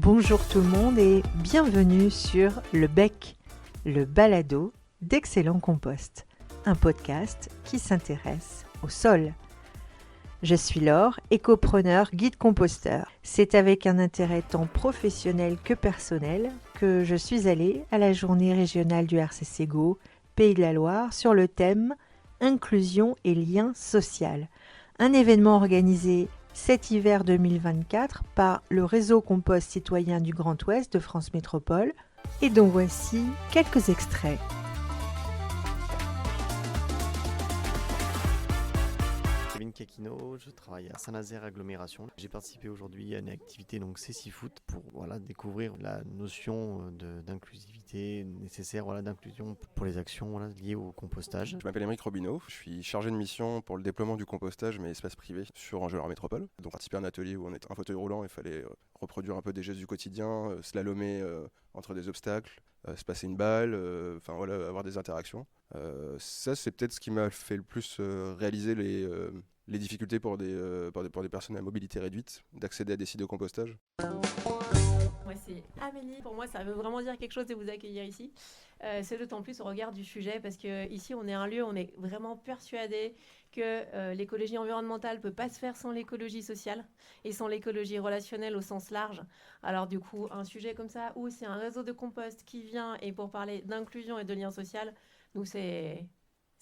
Bonjour tout le monde et bienvenue sur Le Bec, le balado d'Excellent Compost, un podcast qui s'intéresse au sol. Je suis Laure, écopreneur, guide composteur. C'est avec un intérêt tant professionnel que personnel que je suis allée à la journée régionale du RCCGO, Pays de la Loire, sur le thème Inclusion et lien social. Un événement organisé cet hiver 2024 par le réseau compost citoyen du Grand Ouest de France Métropole et dont voici quelques extraits. Kakino, je travaille à Saint-Nazaire Agglomération. J'ai participé aujourd'hui à une activité donc Cécifoot pour découvrir la notion d'inclusivité nécessaire, d'inclusion pour les actions liées au compostage. Je m'appelle Émeric Robineau, je suis chargé de mission pour le déploiement du compostage mais espace privé sur Angers Métropole. Donc participé à un atelier où on était un fauteuil roulant, il fallait reproduire un peu des gestes du quotidien, slalomer entre des obstacles, se passer une balle, avoir des interactions. Ça c'est peut-être ce qui m'a fait le plus réaliser les difficultés pour des personnes à mobilité réduite d'accéder à des sites de compostage. Moi c'est Amélie, pour moi ça veut vraiment dire quelque chose de vous accueillir ici. C'est d'autant plus au regard du sujet parce qu'ici on est un lieu où on est vraiment persuadé que l'écologie environnementale ne peut pas se faire sans l'écologie sociale et sans l'écologie relationnelle au sens large. Alors du coup un sujet comme ça où c'est un réseau de compost qui vient et pour parler d'inclusion et de lien social, nous c'est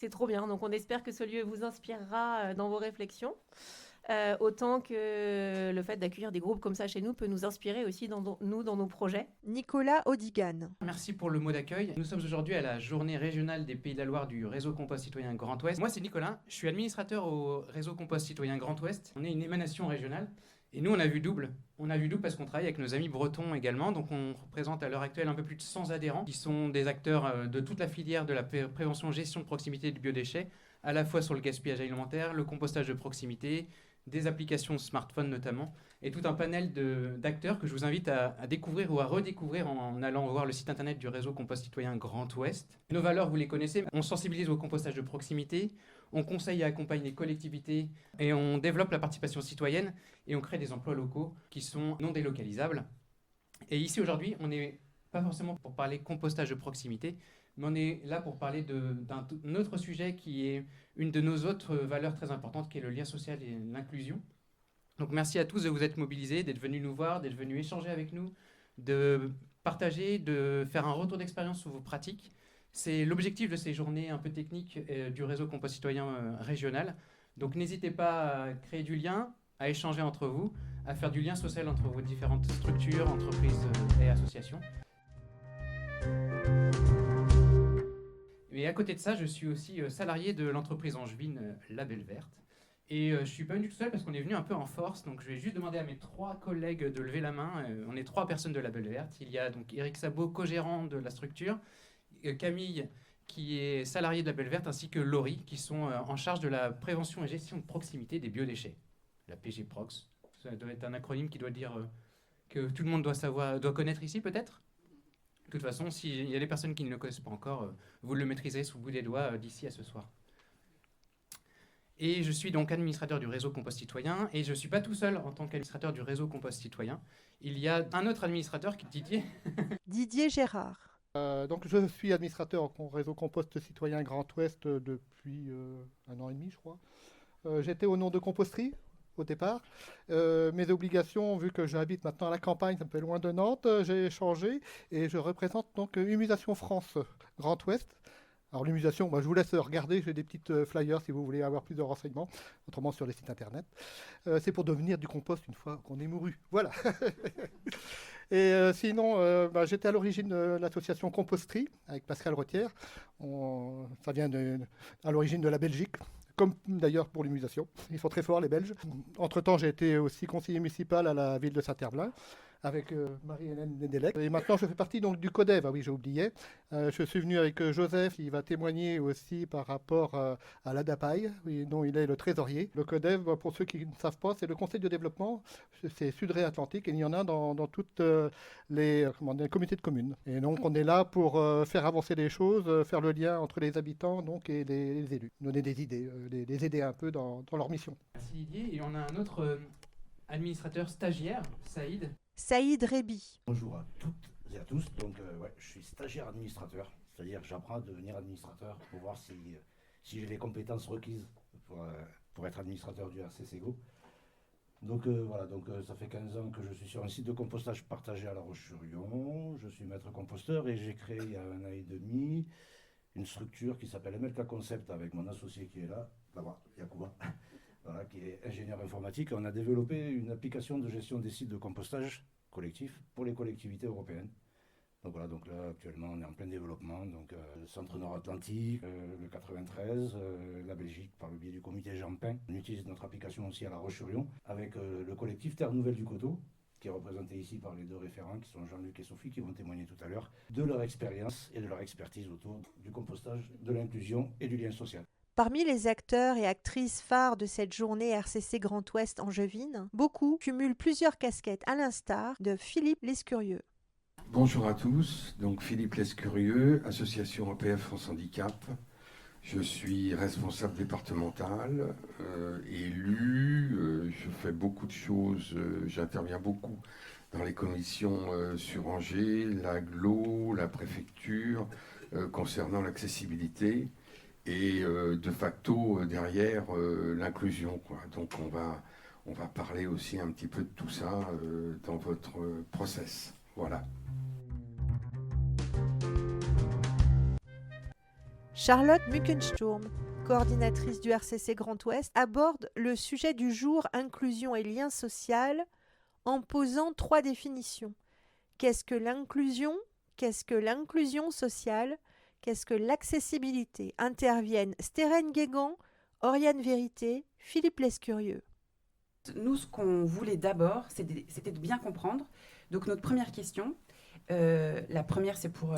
trop bien. Donc on espère que ce lieu vous inspirera dans vos réflexions. Autant que le fait d'accueillir des groupes comme ça chez nous peut nous inspirer aussi dans nos projets. Nicolas Audigan. Merci pour le mot d'accueil. Nous sommes aujourd'hui à la journée régionale des Pays de la Loire du réseau compost citoyen Grand Ouest. Moi c'est Nicolas, je suis administrateur au réseau compost citoyen Grand Ouest. On est une émanation régionale et nous on a vu double. On a vu double parce qu'on travaille avec nos amis bretons également. Donc on représente à l'heure actuelle un peu plus de 100 adhérents qui sont des acteurs de toute la filière de la prévention, gestion de proximité du biodéchet, à la fois sur le gaspillage alimentaire, le compostage de proximité, des applications smartphone notamment, et tout un panel d'acteurs que je vous invite à découvrir ou à redécouvrir en allant voir le site internet du réseau compost citoyen Grand Ouest. Nos valeurs, vous les connaissez, on sensibilise au compostage de proximité, on conseille et accompagne les collectivités, et on développe la participation citoyenne, et on crée des emplois locaux qui sont non délocalisables. Et ici aujourd'hui, on n'est pas forcément pour parler compostage de proximité, mais on est là pour parler d'un autre sujet qui est une de nos autres valeurs très importantes, qui est le lien social et l'inclusion. Donc merci à tous de vous être mobilisés, d'être venus nous voir, d'être venus échanger avec nous, de partager, de faire un retour d'expérience sur vos pratiques. C'est l'objectif de ces journées un peu techniques du réseau compost citoyen régional. Donc n'hésitez pas à créer du lien, à échanger entre vous, à faire du lien social entre vos différentes structures, entreprises et associations. Et à côté de ça, je suis aussi salarié de l'entreprise angevine La Belle Verte. Et je ne suis pas venu tout seul parce qu'on est venu un peu en force. Donc je vais juste demander à mes 3 collègues de lever la main. On est 3 personnes de La Belle Verte. Il y a donc Eric Sabot, co-gérant de la structure, Camille, qui est salariée de La Belle Verte, ainsi que Laurie, qui sont en charge de la prévention et gestion de proximité des biodéchets. La PGProx. Ça doit être un acronyme qui doit dire que tout le monde doit connaître ici peut-être. De toute façon, s'il y a des personnes qui ne le connaissent pas encore, vous le maîtriserez sous le bout des doigts d'ici à ce soir. Et je suis donc administrateur du réseau compost citoyen, et je ne suis pas tout seul en tant qu'administrateur du réseau compost citoyen. Il y a un autre administrateur, Didier. Didier Gérard. Donc je suis administrateur au réseau compost citoyen Grand Ouest depuis 1 an et demi, je crois. J'étais au nom de Composterie au départ. Mes obligations, vu que j'habite maintenant à la campagne, ça me fait loin de Nantes, j'ai changé et je représente donc Humusation France Grand Ouest. Alors l'humusation, je vous laisse regarder, j'ai des petites flyers si vous voulez avoir plus de renseignements, autrement sur les sites internet. C'est pour devenir du compost une fois qu'on est mouru. Voilà. Et sinon, j'étais à l'origine de l'association Composterie avec Pascal Retière. Ça vient à l'origine de la Belgique. Comme d'ailleurs pour l'humusation. Ils sont très forts, les Belges. Entre-temps, j'ai été aussi conseiller municipal à la ville de Saint-Herblain avec Marie-Hélène Nedelec. Et maintenant, je fais partie donc, du CODEV. Ah oui, j'ai oublié. Je suis venu avec Joseph, qui va témoigner aussi par rapport à l'ADAPAI, dont il est le trésorier. Le CODEV, pour ceux qui ne savent pas, c'est le Conseil de développement. C'est Sud-Ré-Atlantique et il y en a dans toutes les communautés de communes. Et donc, on est là pour faire avancer les choses, faire le lien entre les habitants donc, et les élus. Donner des idées, les aider un peu dans leur mission. Merci Didier. Et on a un autre administrateur stagiaire, Saïd. Saïd Rebi. Bonjour à toutes et à tous. Donc, je suis stagiaire administrateur, c'est-à-dire que j'apprends à devenir administrateur pour voir si j'ai les compétences requises pour être administrateur du RCCGO. Donc ça fait 15 ans que je suis sur un site de compostage partagé à La Roche-sur-Yon. Je suis maître composteur et j'ai créé il y a 1 an et demi une structure qui s'appelle MLK Concept avec mon associé qui est là-bas, Yacouba, voilà, qui est ingénieur informatique. On a développé une application de gestion des sites de compostage collectif pour les collectivités européennes. Donc voilà, donc là actuellement on est en plein développement, donc le centre nord-atlantique, le 93, la Belgique par le biais du comité Jean-Pin. On utilise notre application aussi à La Roche-sur-Yon avec le collectif Terre Nouvelle du Coteau, qui est représenté ici par les 2 référents qui sont Jean-Luc et Sophie, qui vont témoigner tout à l'heure de leur expérience et de leur expertise autour du compostage, de l'inclusion et du lien social. Parmi les acteurs et actrices phares de cette journée RCC Grand Ouest angevine, beaucoup cumulent plusieurs casquettes, à l'instar de Philippe Lescurieux. Bonjour à tous, donc Philippe Lescurieux, Association EPF France Handicap. Je suis responsable départemental, élu, je fais beaucoup de choses, j'interviens beaucoup dans les commissions sur Angers, l'agglo, la préfecture, concernant l'accessibilité et de facto derrière l'inclusion, quoi. Donc on va parler aussi un petit peu de tout ça dans votre process. Voilà. Charlotte Muckensturm, coordinatrice du RCC Grand Ouest, aborde le sujet du jour inclusion et lien social en posant 3 définitions. Qu'est-ce que l'inclusion ? Qu'est-ce que l'inclusion sociale ? Qu'est-ce que l'accessibilité ? Interviennent Steren Guégan, Oriane Vérité, Philippe Lescurieux. Nous, ce qu'on voulait d'abord, c'était de bien comprendre. Donc notre première question, la première c'est pour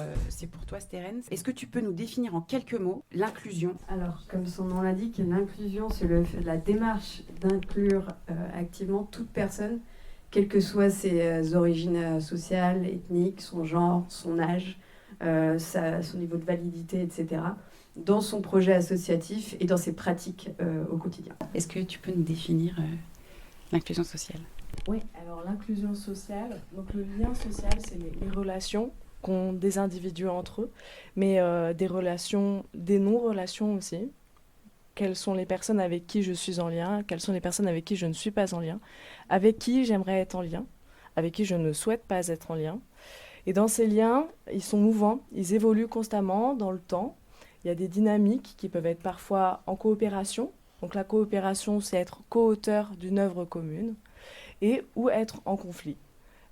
toi Steren. Est-ce que tu peux nous définir en quelques mots l'inclusion ? Alors, comme son nom l'indique, l'inclusion, c'est la démarche d'inclure activement toute personne, quelles que soient ses origines sociales, ethniques, son genre, son âge, son niveau de validité, etc., dans son projet associatif et dans ses pratiques au quotidien. Est-ce que tu peux nous définir l'inclusion sociale ? Oui, alors l'inclusion sociale, donc le lien social, c'est les relations qu'ont des individus entre eux, mais des relations, des non-relations aussi. Quelles sont les personnes avec qui je suis en lien, quelles sont les personnes avec qui je ne suis pas en lien, avec qui j'aimerais être en lien, avec qui je ne souhaite pas être en lien. Et dans ces liens, ils sont mouvants, ils évoluent constamment dans le temps. Il y a des dynamiques qui peuvent être parfois en coopération. Donc la coopération, c'est être co-auteur d'une œuvre commune, ou être en conflit.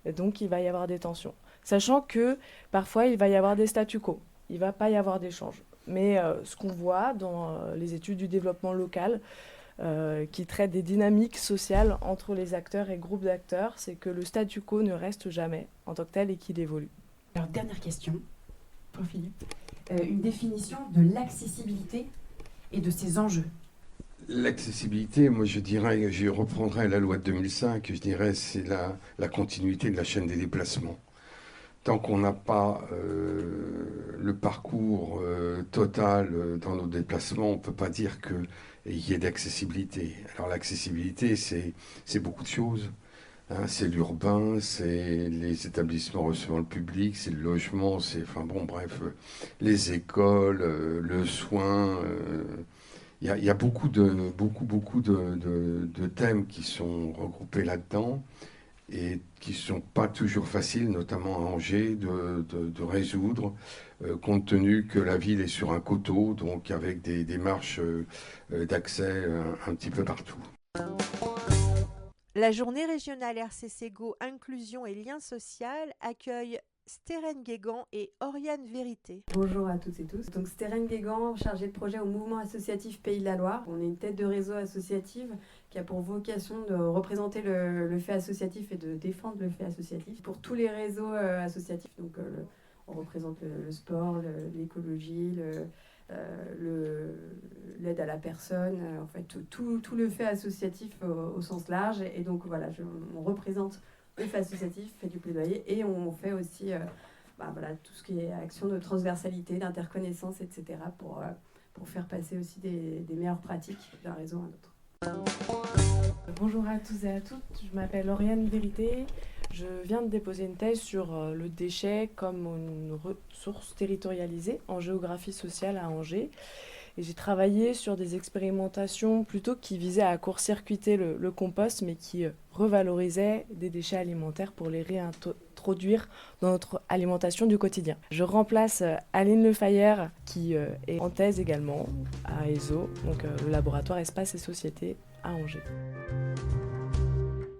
Et donc il va y avoir des tensions. Sachant que parfois il va y avoir des statu quo, il ne va pas y avoir d'échange. Mais ce qu'on voit dans les études du développement local, qui traitent des dynamiques sociales entre les acteurs et groupes d'acteurs, c'est que le statu quo ne reste jamais en tant que tel et qu'il évolue. Alors dernière question pour Philippe. Une définition de l'accessibilité et de ses enjeux. L'accessibilité, moi je reprendrais la loi de 2005, je dirais c'est la continuité de la chaîne des déplacements. Tant qu'on n'a pas le parcours total dans nos déplacements, on ne peut pas dire qu'il y ait d'accessibilité. Alors l'accessibilité, c'est beaucoup de choses. Hein, c'est l'urbain, c'est les établissements recevant le public, c'est le logement, les écoles, le soin. Il y a beaucoup de thèmes qui sont regroupés là-dedans et qui ne sont pas toujours faciles, notamment à Angers, de résoudre, compte tenu que la ville est sur un coteau, donc avec des démarches d'accès un petit peu partout. La journée régionale RCCGO Inclusion et Lien Social accueille Steren Guégan et Oriane Vérité. Bonjour à toutes et tous. Donc Steren Guégan, chargée de projet au mouvement associatif Pays de la Loire. On est une tête de réseau associative qui a pour vocation de représenter le fait associatif et de défendre le fait associatif pour tous les réseaux associatifs. Donc on représente le sport, l'écologie, l'aide à la personne, en fait tout le fait associatif au sens large. Et donc voilà, on représente le fait associatif, fait du plaidoyer, et on fait aussi tout ce qui est action de transversalité, d'interconnaissance, etc. pour faire passer aussi des meilleures pratiques d'un réseau à un autre. Bonjour à tous et à toutes, je m'appelle Oriane Vérité, Je viens de déposer une thèse sur le déchet comme une ressource territorialisée en géographie sociale à Angers. Et j'ai travaillé sur des expérimentations plutôt qui visaient à court-circuiter le compost, mais qui revalorisaient des déchets alimentaires pour les réintroduire dans notre alimentation du quotidien. Je remplace Aline Lefayère, qui est en thèse également à ESO, donc le laboratoire Espace et Société à Angers.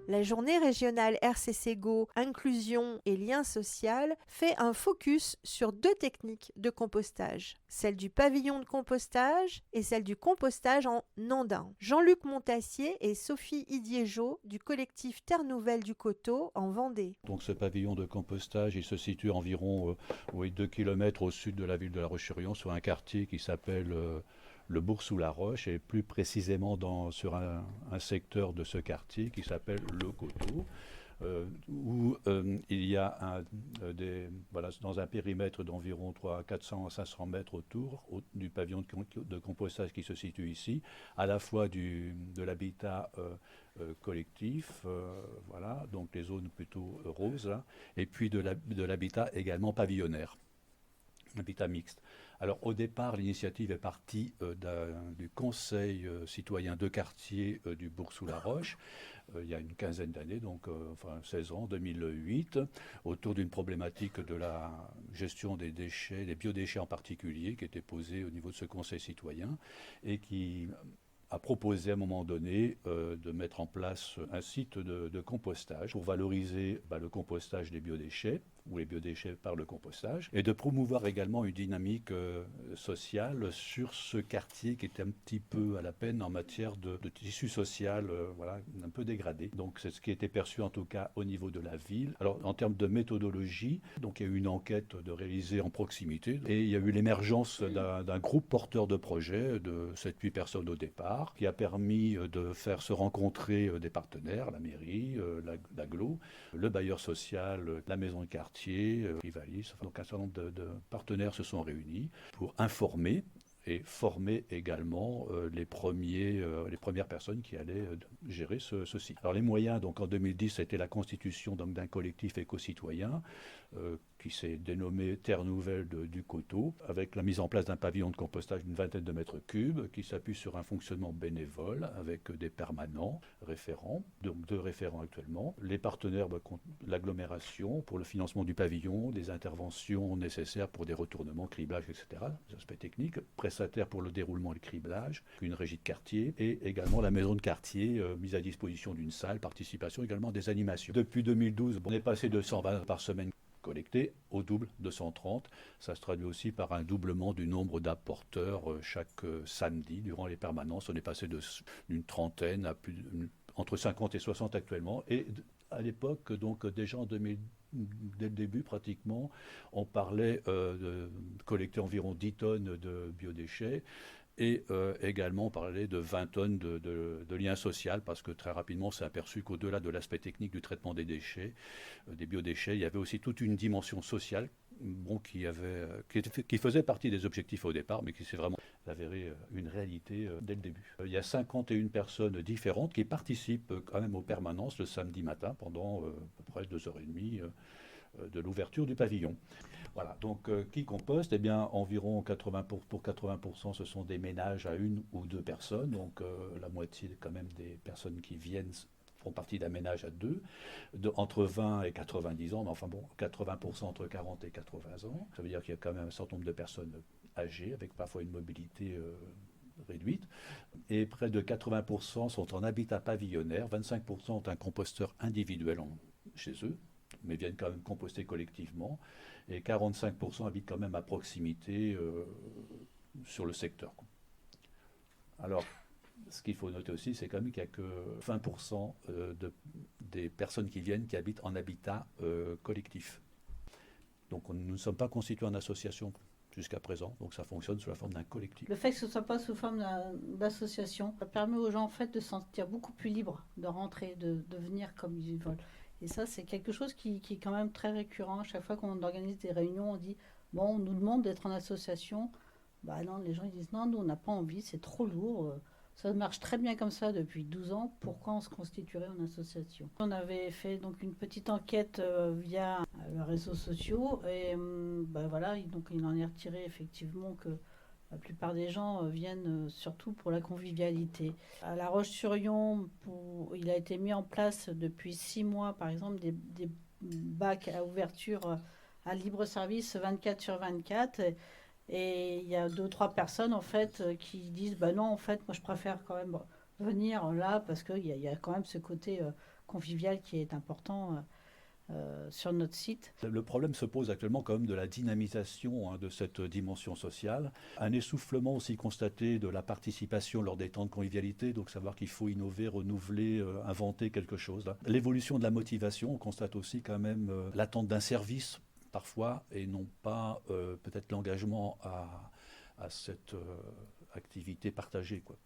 La journée régionale RCC Go Inclusion et lien social fait un focus sur 2 techniques de compostage, celle du pavillon de compostage et celle du compostage en andin. Jean-Luc Montassier et Sophie Idiegeau du collectif Terre Nouvelle du Coteau en Vendée. Donc ce pavillon de compostage, il se situe environ 2 km au sud de la ville de La Roche-sur-Yon, sur un quartier qui s'appelle le Bourg-sous-la-Roche, et plus précisément sur un secteur de ce quartier qui s'appelle le Coteau, où il y a dans un périmètre d'environ 400 à 500 mètres autour du pavillon de compostage qui se situe ici, à la fois de l'habitat collectif, donc les zones plutôt roses, là, et puis de l'habitat également pavillonnaire, habitat mixte. Alors au départ, l'initiative est partie du conseil citoyen de quartier du Bourg-sous-la-Roche, il y a une quinzaine d'années, donc 16 ans, 2008, autour d'une problématique de la gestion des déchets, des biodéchets en particulier, qui était posée au niveau de ce conseil citoyen et qui a proposé à un moment donné de mettre en place un site de compostage pour valoriser le compostage des biodéchets, ou les biodéchets par le compostage, et de promouvoir également une dynamique sociale sur ce quartier qui était un petit peu à la peine en matière de tissu social, un peu dégradé. Donc c'est ce qui était perçu en tout cas au niveau de la ville. Alors en termes de méthodologie, donc il y a eu une enquête de réalisée en proximité, et il y a eu l'émergence d'un groupe porteur de projet de 7-8 personnes au départ, qui a permis de faire se rencontrer des partenaires, la mairie, l'agglo, le bailleur social, la maison de quartier, Rivalis. Donc un certain nombre de partenaires se sont réunis pour informer et former également les premières personnes qui allaient gérer ce site. Alors les moyens, donc en 2010, c'était la constitution d'un collectif éco-citoyen qui s'est dénommé Terre Nouvelle du Coteau, avec la mise en place d'un pavillon de compostage d'une vingtaine de mètres cubes, qui s'appuie sur un fonctionnement bénévole avec des permanents référents, donc 2 référents actuellement. Les partenaires, l'agglomération pour le financement du pavillon, des interventions nécessaires pour des retournements, criblage, etc., des aspects techniques, prestataires pour le déroulement et le criblage, une régie de quartier, et également la maison de quartier, mise à disposition d'une salle, participation également des animations. Depuis 2012, on est passé de 120 par semaine collectés au double, 230. Ça se traduit aussi par un doublement du nombre d'apporteurs chaque samedi durant les permanences. On est passé d'une trentaine à entre 50 et 60 actuellement. Et à l'époque, donc déjà en 2000, dès le début pratiquement, on parlait de collecter environ 10 tonnes de biodéchets. Et également, on parlait de 20 tonnes de lien social, parce que très rapidement, on s'est aperçu qu'au-delà de l'aspect technique du traitement des déchets, des biodéchets, il y avait aussi toute une dimension sociale qui faisait partie des objectifs au départ, mais qui s'est vraiment avérée une réalité dès le début. Il y a 51 personnes différentes qui participent quand même aux permanences le samedi matin pendant à peu près 2h30 de l'ouverture du pavillon. Voilà, donc qui composte? Eh bien, environ 80%, ce sont des ménages à 1 ou 2 personnes, donc la moitié quand même des personnes qui viennent font partie d'un ménage à 2, entre 20 et 90 ans, mais enfin bon, 80% entre 40 et 80 ans. Ça veut dire qu'il y a quand même un certain nombre de personnes âgées, avec parfois une mobilité réduite, et près de 80% sont en habitat pavillonnaire, 25% ont un composteur individuel chez eux, mais viennent quand même composter collectivement, et 45% habitent quand même à proximité sur le secteur. Alors, ce qu'il faut noter aussi, c'est quand même qu'il n'y a que 20% des personnes qui viennent qui habitent en habitat collectif. Donc nous ne sommes pas constitués en association jusqu'à présent, donc ça fonctionne sous la forme d'un collectif. Le fait que ce ne soit pas sous forme d'association, ça permet aux gens en fait de se sentir beaucoup plus libres, de rentrer, de venir comme ils veulent. Et ça, c'est quelque chose qui est quand même très récurrent. À chaque fois qu'on organise des réunions, on dit, bon, on nous demande d'être en association. Bah non, les gens ils disent, non, nous, on n'a pas envie, c'est trop lourd. Ça marche très bien comme ça depuis 12 ans. Pourquoi on se constituerait en association? On avait fait donc une petite enquête via les réseaux sociaux et voilà, donc il en est retiré effectivement que la plupart des gens viennent surtout pour la convivialité. À La Roche-sur-Yon, il a été mis en place depuis 6 mois, par exemple, des bacs à ouverture à libre service 24/24. Et il y a 2 ou 3 personnes, en fait, qui disent, non, en fait, moi, je préfère quand même venir là parce qu'il y a quand même ce côté convivial qui est important sur notre site. Le problème se pose actuellement quand même de la dynamisation de cette dimension sociale. Un essoufflement aussi constaté de la participation lors des temps de convivialité, donc savoir qu'il faut innover, renouveler, inventer quelque chose. L'évolution de la motivation, on constate aussi quand même l'attente d'un service parfois et non pas peut-être l'engagement à cette activité partagée, quoi.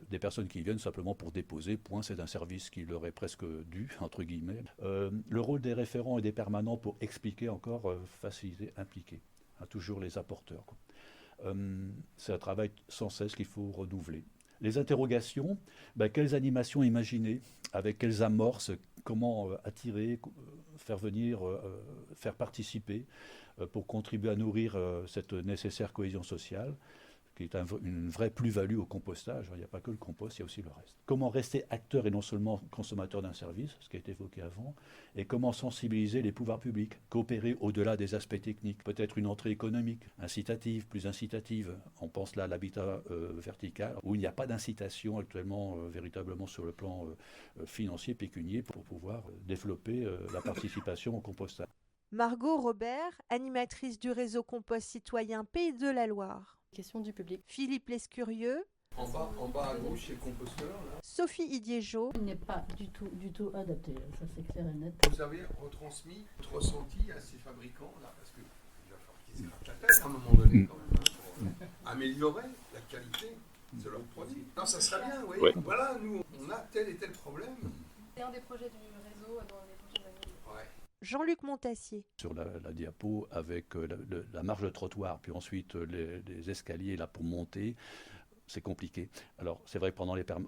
Des personnes qui viennent simplement pour déposer, point, c'est un service qui leur est presque dû, entre guillemets. Le rôle des référents et des permanents pour expliquer encore, faciliter, impliquer, toujours les apporteurs, quoi. C'est un travail sans cesse qu'il faut renouveler. Les interrogations, quelles animations imaginer, avec quelles amorces, comment attirer, faire venir, faire participer pour contribuer à nourrir cette nécessaire cohésion sociale, qui est une vraie plus-value au compostage. Il n'y a pas que le compost, il y a aussi le reste. Comment rester acteur et non seulement consommateur d'un service, ce qui a été évoqué avant, et comment sensibiliser les pouvoirs publics, coopérer au-delà des aspects techniques, peut-être une entrée économique, incitative, plus incitative. On pense là à l'habitat vertical, où il n'y a pas d'incitation actuellement véritablement sur le plan financier, pécunier, pour pouvoir développer la participation au compostage. Margot Robert, animatrice du réseau Compost Citoyen Pays de la Loire. Question du public. Philippe Lescurieux. En bas à gauche, c'est le composteur. Là. Sophie Idiegeau. Il n'est pas du tout adapté, ça c'est clair et net. Vous avez retransmis votre ressenti à ces fabricants, là, parce qu'il va falloir qu'ils se grattent la tête à un moment donné, quand même, pour améliorer la qualité de leurs produits. Non, ça serait bien, oui. Ouais. Voilà, nous, on a tel et tel problème. C'est un des projets du réseau dans les prochaines années. Ouais. Jean-Luc Montassier. Sur la diapo, avec la marge de trottoir, puis ensuite les escaliers là pour monter, c'est compliqué. Alors, c'est vrai que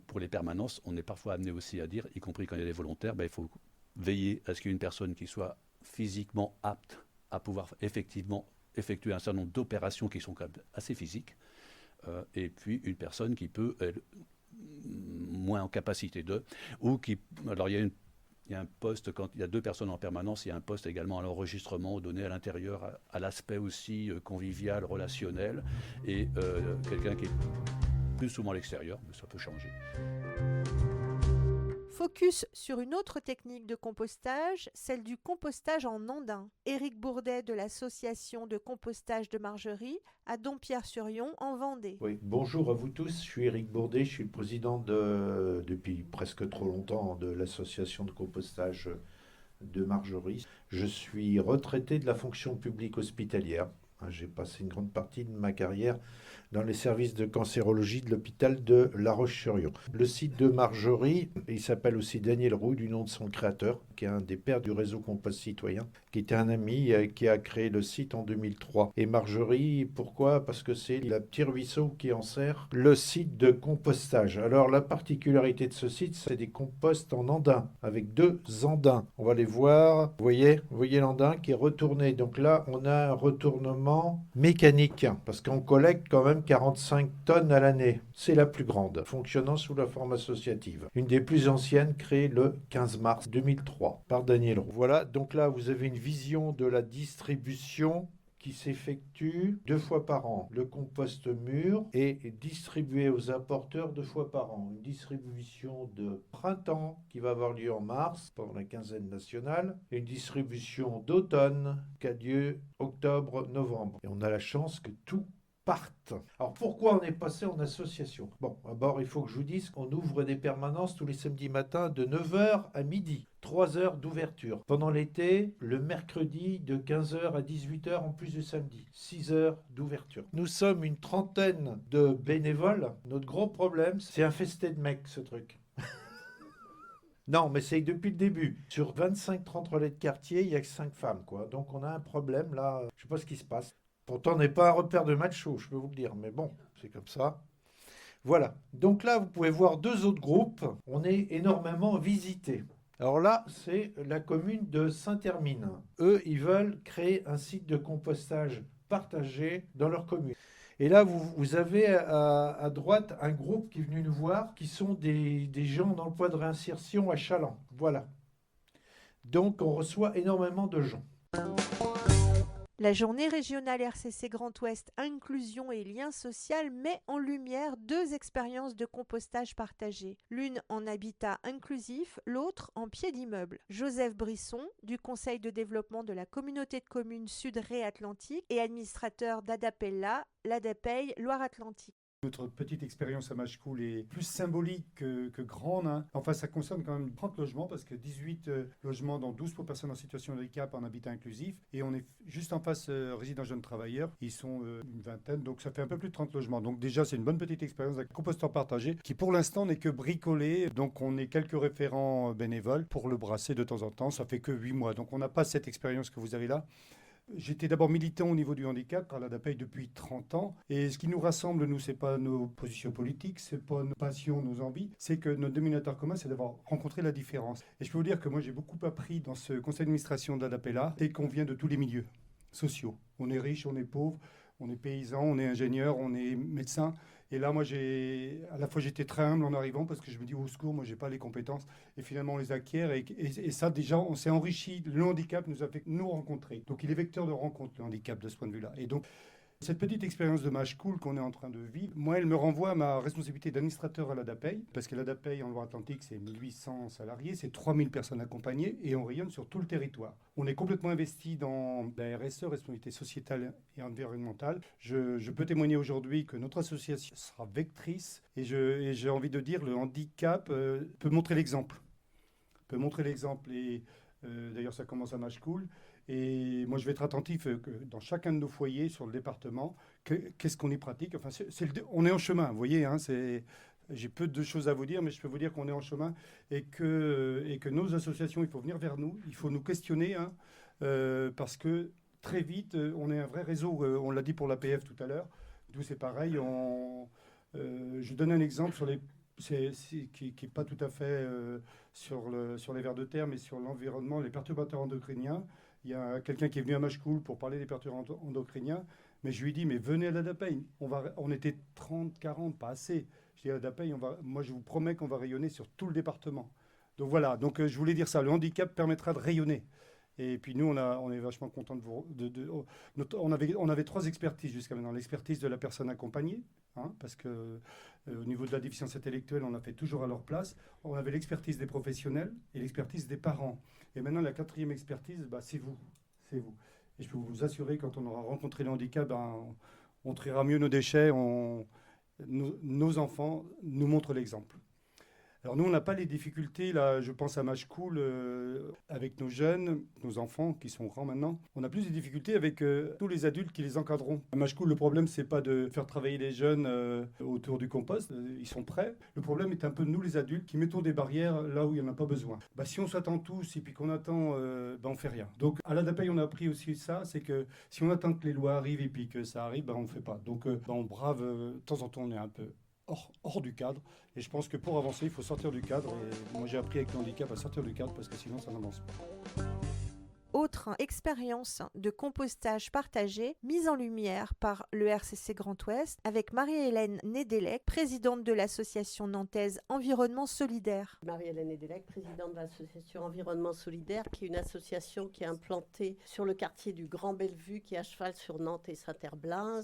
pour les permanences, on est parfois amené aussi à dire, y compris quand il y a des volontaires, il faut veiller à ce qu'il y ait une personne qui soit physiquement apte à pouvoir effectivement effectuer un certain nombre d'opérations qui sont quand même assez physiques, et puis une personne qui peut, elle, moins en capacité de, ou qui... Alors, il y a un poste, quand il y a 2 personnes en permanence, il y a un poste également à l'enregistrement donné à l'intérieur, à l'aspect aussi convivial, relationnel, et quelqu'un qui est plus souvent à l'extérieur, mais ça peut changer. Focus sur une autre technique de compostage, celle du compostage en andin. Éric Bourdet de l'association de compostage de Margerie à Dompierre-sur-Yon en Vendée. Oui, bonjour à vous tous, je suis Éric Bourdet, je suis le président depuis presque trop longtemps de l'association de compostage de Margerie. Je suis retraité de la fonction publique hospitalière. J'ai passé une grande partie de ma carrière dans les services de cancérologie de l'hôpital de La Roche-sur-Yon. Le site de Margerie, il s'appelle aussi Daniel Roux, du nom de son créateur, qui est un des pères du réseau Compost Citoyen, qui était un ami qui a créé le site en 2003. Et Margerie, pourquoi? Parce que c'est le petit ruisseau qui enserre le site de compostage. Alors la particularité de ce site, c'est des composts en andin, avec 2 andins. On va les voir, vous voyez l'andin qui est retourné. Donc là, on a un retournement mécanique, parce qu'on collecte quand même 45 tonnes à l'année. C'est la plus grande, fonctionnant sous la forme associative. Une des plus anciennes, créée le 15 mars 2003 par Daniel Roux. Voilà, donc là, vous avez une vision de la distribution qui s'effectue 2 fois par an. Le compost mûr est distribué aux apporteurs 2 fois par an. Une distribution de printemps qui va avoir lieu en mars pendant la quinzaine nationale et une distribution d'automne qui a lieu octobre-novembre. Et on a la chance que tout partent. Alors pourquoi on est passé en association? Bon, d'abord il faut que je vous dise qu'on ouvre des permanences tous les samedis matins de 9h à midi. 3 heures d'ouverture. Pendant l'été, le mercredi de 15h à 18h en plus du samedi. 6 heures d'ouverture. Nous sommes une trentaine de bénévoles. Notre gros problème, c'est infesté de mecs ce truc. Non, mais c'est depuis le début. Sur 25-30 relais de quartier, il n'y a que 5 femmes, quoi. Donc on a un problème là, je ne sais pas ce qui se passe. Pourtant, on n'est pas un repère de macho, je peux vous le dire, mais bon, c'est comme ça. Voilà. Donc là, vous pouvez voir 2 autres groupes. On est énormément visités. Alors là, c'est la commune de Saint-Hermine. Eux, ils veulent créer un site de compostage partagé dans leur commune. Et là, vous avez à droite un groupe qui est venu nous voir, qui sont des gens dans le point de réinsertion à Chaland. Voilà. Donc, on reçoit énormément de gens. La journée régionale RCC Grand Ouest Inclusion et Lien Social met en lumière 2 expériences de compostage partagé, l'une en habitat inclusif, l'autre en pied d'immeuble. Joseph Brisson, du Conseil de développement de la communauté de communes Sud-Ré-Atlantique et administrateur d'Adapella, l'Adapey Loire-Atlantique. Notre petite expérience à Machecoul est plus symbolique que grande. Hein. Enfin, ça concerne quand même 30 logements parce que 18 logements, dont 12 pour personnes en situation de handicap en habitat inclusif. Et on est juste en face résidents jeunes travailleurs. Ils sont une vingtaine, donc ça fait un peu plus de 30 logements. Donc déjà, c'est une bonne petite expérience avec composteur partagé qui pour l'instant n'est que bricolé. Donc on est quelques référents bénévoles pour le brasser de temps en temps. Ça fait que 8 mois. Donc on n'a pas cette expérience que vous avez là. J'étais d'abord militant au niveau du handicap à l'Adapey depuis 30 ans. Et ce qui nous rassemble, nous, c'est pas nos positions politiques, c'est pas nos passions, nos envies. C'est que notre dénominateur commun, c'est d'avoir rencontré la différence. Et je peux vous dire que moi, j'ai beaucoup appris dans ce conseil d'administration de l'Adapey-là, c'est qu'on vient de tous les milieux sociaux. On est riche, on est pauvre, on est paysan, on est ingénieur, on est médecin. Et là, moi, à la fois, j'étais très humble en arrivant parce que je me dis, au secours, moi, j'ai pas les compétences. Et finalement, on les acquiert. Et ça, déjà, on s'est enrichi. Le handicap nous a fait nous rencontrer. Donc, il est vecteur de rencontre, le handicap, de ce point de vue-là. Et donc, cette petite expérience de Machecoul qu'on est en train de vivre, moi, elle me renvoie à ma responsabilité d'administrateur à l'Adapey, parce que l'Adapey en Loire-Atlantique, c'est 1800 salariés, c'est 3000 personnes accompagnées, et on rayonne sur tout le territoire. On est complètement investi dans la RSE, responsabilité sociétale et environnementale. Je peux témoigner aujourd'hui que notre association sera vectrice, et j'ai envie de dire, le handicap peut montrer l'exemple. Et d'ailleurs, ça commence à Machecoul. Et moi, je vais être attentif que dans chacun de nos foyers sur le département, qu'est-ce qu'on y pratique. Enfin, on est en chemin, vous voyez. Hein, j'ai peu de choses à vous dire, mais je peux vous dire qu'on est en chemin et que nos associations, il faut venir vers nous, il faut nous questionner, hein, parce que très vite, on est un vrai réseau. On l'a dit pour l'APF tout à l'heure. D'où c'est pareil. Je donne un exemple sur qui n'est pas tout à fait sur les vers de terre, mais sur l'environnement, les perturbateurs endocriniens. Il y a quelqu'un qui est venu à Machecoul pour parler des perturbateurs endocriniens, mais je lui ai dit, mais venez à l'Adapey. On était 30, 40, pas assez. Je dis à l'Adapey, moi je vous promets qu'on va rayonner sur tout le département. Donc voilà, je voulais dire ça, le handicap permettra de rayonner. Et puis nous, on est vachement contents de vous... on avait 3 expertises jusqu'à maintenant. L'expertise de la personne accompagnée, hein, parce que au niveau de la déficience intellectuelle, on a fait toujours à leur place. On avait l'expertise des professionnels et l'expertise des parents. Et maintenant, la 4e expertise, c'est vous. Et je peux vous assurer, quand on aura rencontré le handicap, on triera mieux nos déchets. Nos enfants nous montrent l'exemple. Alors nous, on n'a pas les difficultés, là, je pense à Machecoul, avec nos jeunes, nos enfants qui sont grands maintenant. On a plus de difficultés avec tous les adultes qui les encadreront. À Machecoul, le problème, c'est pas de faire travailler les jeunes autour du compost, ils sont prêts. Le problème est un peu nous, les adultes, qui mettons des barrières là où il n'y en a pas besoin. Si on s'attend tous et puis qu'on attend, on fait rien. Donc à l'Adapey, on a appris aussi ça, c'est que si on attend que les lois arrivent et puis que ça arrive, on ne fait pas. Donc on brave, de temps en temps, on est un peu hors du cadre. Et je pense que pour avancer, il faut sortir du cadre. Et moi, j'ai appris avec le handicap à sortir du cadre parce que sinon, ça n'avance pas. Autre expérience de compostage partagé mise en lumière par le RCC Grand Ouest avec Marie-Hélène Nédélec, présidente de l'association nantaise Environnement Solidaire. Marie-Hélène Nédélec, présidente de l'association Environnement Solidaire, qui est une association qui est implantée sur le quartier du Grand Bellevue, qui est à cheval sur Nantes et Saint-Herblain,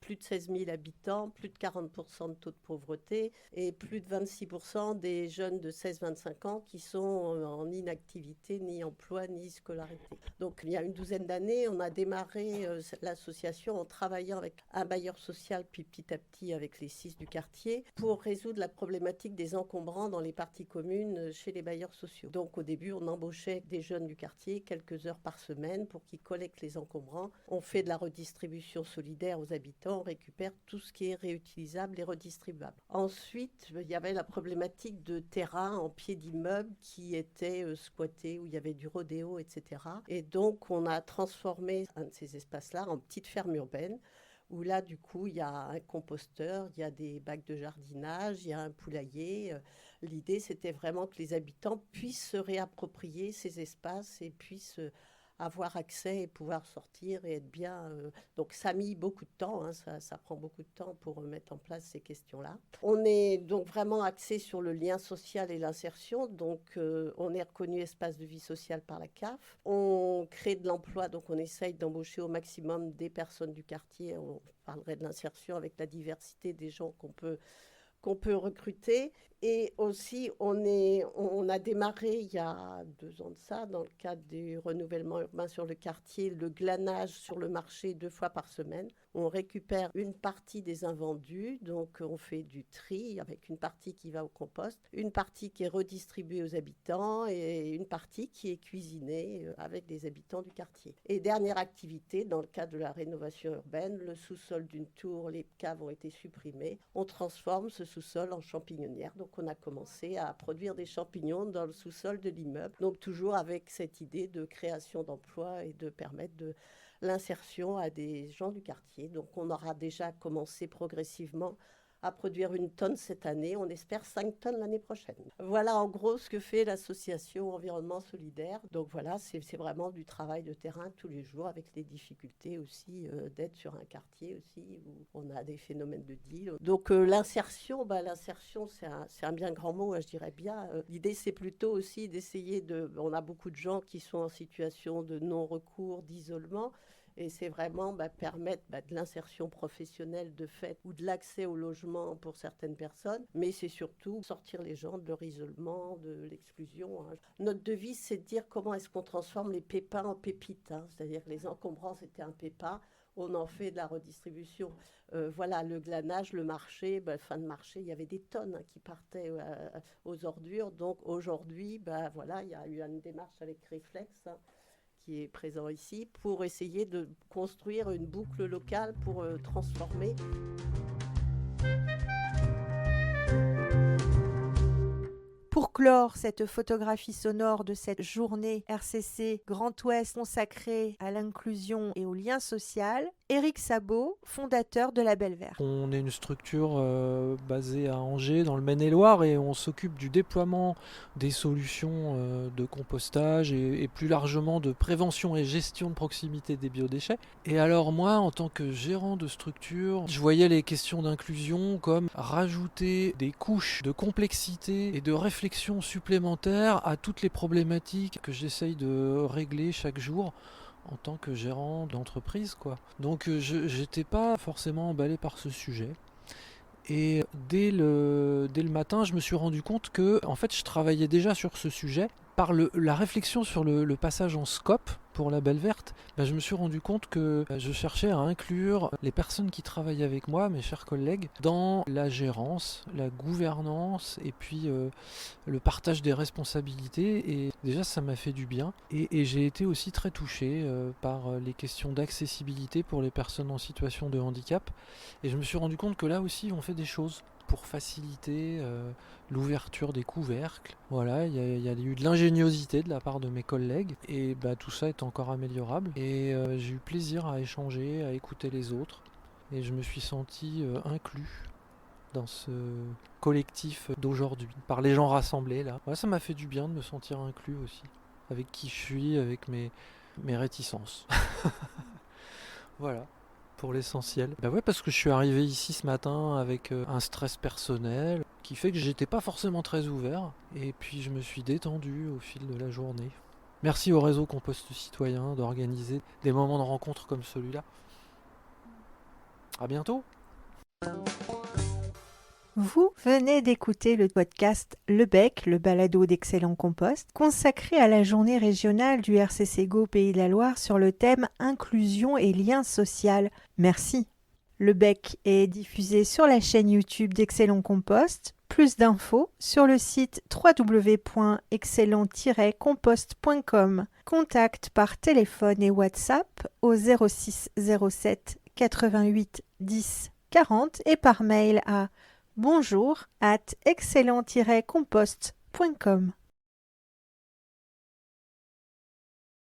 plus de 16 000 habitants, plus de 40% de taux de pauvreté et plus de 26% des jeunes de 16-25 ans qui sont en inactivité, ni emploi, ni scolarité. Donc il y a une douzaine d'années, on a démarré l'association en travaillant avec un bailleur social, puis petit à petit avec les 6 du quartier, pour résoudre la problématique des encombrants dans les parties communes chez les bailleurs sociaux. Donc au début, on embauchait des jeunes du quartier quelques heures par semaine pour qu'ils collectent les encombrants. On fait de la redistribution solidaire aux habitants, on récupère tout ce qui est réutilisable et redistribuable. Ensuite, il y avait la problématique de terrain en pied d'immeuble qui était squatté, où il y avait du rodéo, etc. Et donc, on a transformé un de ces espaces-là en petite ferme urbaine où là, du coup, il y a un composteur, il y a des bacs de jardinage, il y a un poulailler. L'idée, c'était vraiment que les habitants puissent se réapproprier ces espaces et puissent avoir accès et pouvoir sortir et être bien. Donc ça a mis beaucoup de temps, hein, ça prend beaucoup de temps pour mettre en place ces questions-là. On est donc vraiment axé sur le lien social et l'insertion, donc on est reconnu espace de vie sociale par la CAF. On crée de l'emploi, donc on essaye d'embaucher au maximum des personnes du quartier. On parlerait de l'insertion avec la diversité des gens qu'on peut recruter. Et aussi, on a démarré il y a 2 ans de ça, dans le cadre du renouvellement urbain sur le quartier, le glanage sur le marché 2 fois par semaine. On récupère une partie des invendus, donc on fait du tri avec une partie qui va au compost, une partie qui est redistribuée aux habitants et une partie qui est cuisinée avec les habitants du quartier. Et dernière activité, dans le cadre de la rénovation urbaine, le sous-sol d'une tour, les caves ont été supprimées. On transforme ce sous-sol en champignonnière. Donc on a commencé à produire des champignons dans le sous-sol de l'immeuble. Donc toujours avec cette idée de création d'emplois et de permettre l'insertion à des gens du quartier. Donc on aura déjà commencé progressivement à produire 1 tonne cette année. On espère 5 tonnes l'année prochaine. Voilà en gros ce que fait l'association Environnement Solidaire. Donc voilà, c'est vraiment du travail de terrain tous les jours avec les difficultés aussi d'être sur un quartier aussi où on a des phénomènes de deal. Donc l'insertion, c'est un bien grand mot, je dirais bien. L'idée c'est plutôt aussi d'essayer on a beaucoup de gens qui sont en situation de non-recours, d'isolement. Et c'est vraiment permettre de l'insertion professionnelle de fait ou de l'accès au logement pour certaines personnes. Mais c'est surtout sortir les gens de leur isolement, de l'exclusion. Hein. Notre devise, c'est de dire comment est-ce qu'on transforme les pépins en pépites. Hein. C'est-à-dire que les encombrants, c'était un pépin. On en fait de la redistribution. Voilà, le glanage, le marché, fin de marché, il y avait des tonnes qui partaient aux ordures. Donc aujourd'hui, voilà, il y a eu une démarche avec Reflex, qui est présent ici, pour essayer de construire une boucle locale pour transformer. Pour clore cette photographie sonore de cette journée RCC Grand Ouest consacrée à l'inclusion et au lien social, Éric Sabot, fondateur de La Belle Verte. On est une structure basée à Angers, dans le Maine-et-Loire, et on s'occupe du déploiement des solutions de compostage et plus largement de prévention et gestion de proximité des biodéchets. Et alors moi, en tant que gérant de structure, je voyais les questions d'inclusion comme rajouter des couches de complexité et de réflexion supplémentaires à toutes les problématiques que j'essaye de régler chaque jour en tant que gérant d'entreprise, quoi. Donc j'étais pas forcément emballé par ce sujet. Et dès le matin, je me suis rendu compte que en fait, je travaillais déjà sur ce sujet. Par la réflexion sur le passage en scope pour La Belle Verte, je me suis rendu compte que je cherchais à inclure les personnes qui travaillent avec moi, mes chers collègues, dans la gérance, la gouvernance et puis le partage des responsabilités. Et déjà, ça m'a fait du bien. Et j'ai été aussi très touché par les questions d'accessibilité pour les personnes en situation de handicap. Et je me suis rendu compte que là aussi, on fait des choses pour faciliter l'ouverture des couvercles. Voilà, il y a eu de l'ingéniosité de la part de mes collègues et tout ça est encore améliorable. Et j'ai eu plaisir à échanger, à écouter les autres et je me suis senti inclus dans ce collectif d'aujourd'hui, par les gens rassemblés là. Ouais, ça m'a fait du bien de me sentir inclus aussi, avec qui je suis, avec mes réticences. Voilà. Pour l'essentiel. Ouais, parce que je suis arrivé ici ce matin avec un stress personnel qui fait que j'étais pas forcément très ouvert et puis je me suis détendu au fil de la journée. Merci au réseau Compost Citoyen d'organiser des moments de rencontre comme celui-là. À bientôt. Vous venez d'écouter le podcast Le Bec, le balado d'Excellent Compost, consacré à la journée régionale du RCC GO Pays de la Loire sur le thème Inclusion et lien social. Merci. Le Bec est diffusé sur la chaîne YouTube d'Excellent Compost. Plus d'infos sur le site www.excellent-compost.com. Contact par téléphone et WhatsApp au 06 07 88 10 40 et par mail à bonjour@excellent-compost.com.